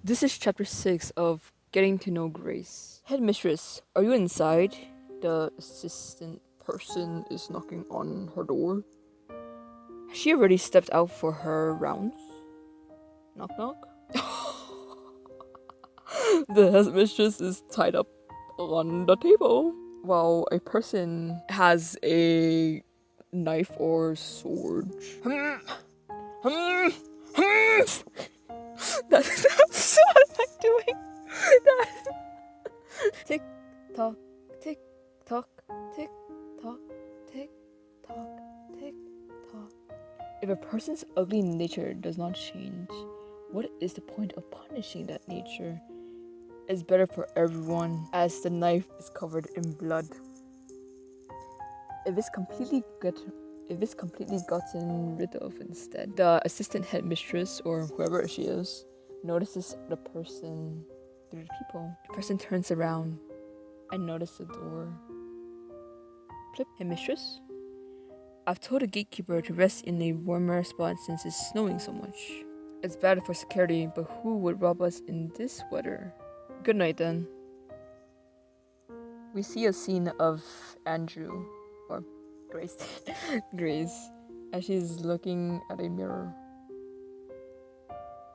This is chapter 6 of Getting to Know Grace. Headmistress, are you inside? The assistant person is knocking on her door. Has she already stepped out for her rounds? Knock knock. The headmistress is tied up on the table while a person has a knife or sword. That's what I'm doing. Tick tock, tick tock, tick tock, tick tock, tick tock. If a person's ugly nature does not change, what is the point of punishing that nature? It's better for everyone as the knife is covered in blood. If it's completely gotten rid of instead, the assistant headmistress or whoever she is notices the person through the people. The person turns around and notices the door. Flip, headmistress. I've told the gatekeeper to rest in a warmer spot since it's snowing so much. It's bad for security, but who would rob us in this weather? Good night then. We see a scene of Andrew, or Grace, Grace, as she's looking at a mirror.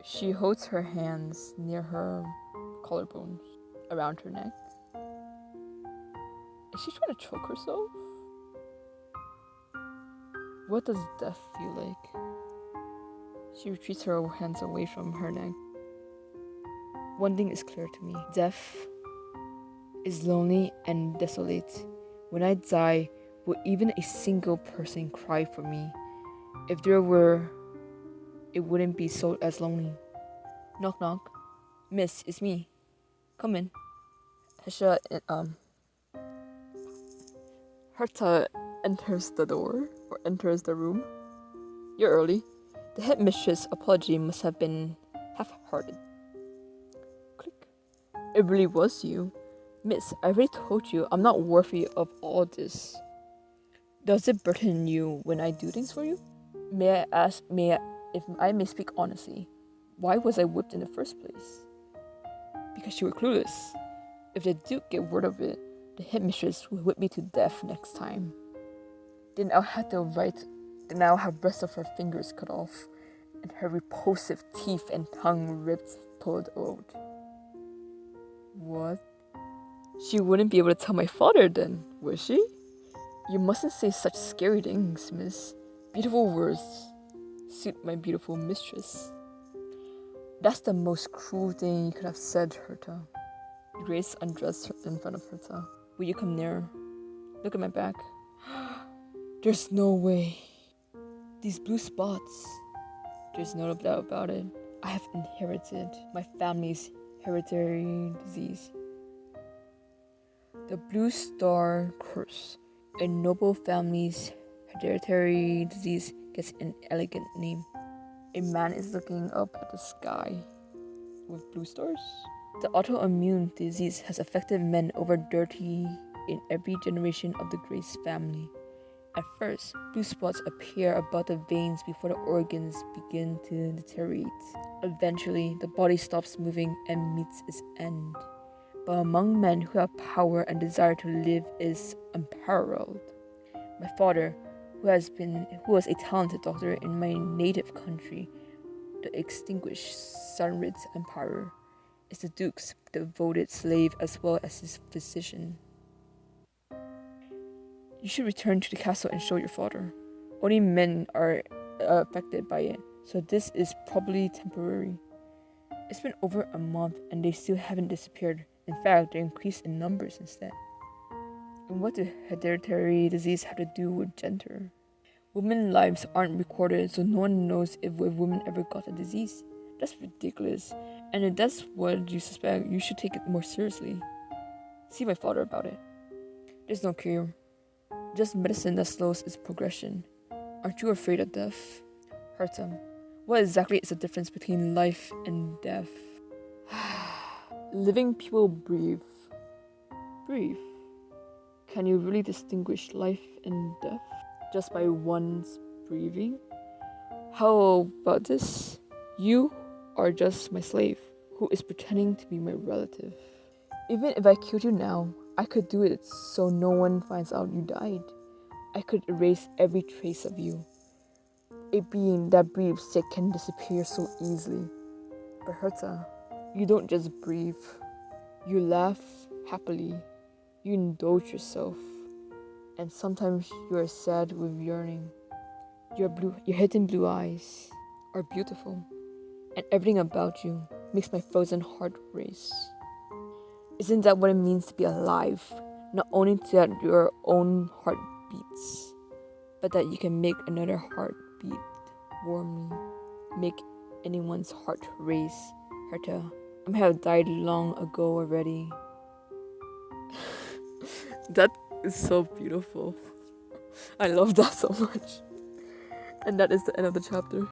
She holds her hands near her collarbones, around her neck. Is she trying to choke herself? What does death feel like? She retreats her hands away from her neck. One thing is clear to me. Death is lonely and desolate. When I die, will even a single person cry for me? If there were, it wouldn't be so as lonely. Knock knock. Miss, it's me. Come in. Hesha, Herta enters the door, or enters the room. You're early. The headmistress' apology must have been half-hearted. Click. It really was you. Miss, I already told you I'm not worthy of all this. Does it burden you when I do things for you? If I may speak honestly, why was I whipped in the first place? Because you were clueless. If the Duke get word of it, the headmistress will whip me to death next time. Then I'll have rest of her fingers cut off, and her repulsive teeth and tongue pulled out. What? She wouldn't be able to tell my father then, would she? You mustn't say such scary things, miss. Beautiful words suit my beautiful mistress. That's the most cruel thing you could have said, Herta. Grace undressed in front of Herta. Will you come nearer? Look at my back. There's no way. These blue spots. There's no doubt about it. I have inherited my family's hereditary disease. The Blue Star Curse. A noble family's hereditary disease gets an elegant name. A man is looking up at the sky with blue stars. The autoimmune disease has affected men over 30 in every generation of the Grace family. At first, blue spots appear above the veins before the organs begin to deteriorate. Eventually, the body stops moving and meets its end. But among men who have power and desire to live is unparalleled. My father, who was a talented doctor in my native country, the extinguished Sunrid Empire, is the Duke's devoted slave as well as his physician. You should return to the castle and show your father. Only men are affected by it, so this is probably temporary. It's been over a month and they still haven't disappeared. In fact, they increased in numbers instead. And what does hereditary disease have to do with gender? Women's lives aren't recorded, so no one knows if a woman ever got the disease. That's ridiculous. And if that's what you suspect, you should take it more seriously. See my father about it. There's no cure. Just medicine that slows its progression. Aren't you afraid of death? Herta, what exactly is the difference between life and death? Living people breathe. Breathe. Can you really distinguish life and death just by one's breathing? How about this? You are just my slave, who is pretending to be my relative. Even if I killed you now, I could do it so no one finds out you died. I could erase every trace of you. A being that breathes sick can disappear so easily. But Herta, you don't just breathe. You laugh happily. You indulge yourself. And sometimes you are sad with yearning. Your hidden blue eyes are beautiful. And everything about you makes my frozen heart race. Isn't that what it means to be alive? Not only that your own heart beats, but that you can make another heart beat warmly. Make anyone's heart race. Herta, I may have died long ago already. That is so beautiful. I love that so much. And that is the end of the chapter.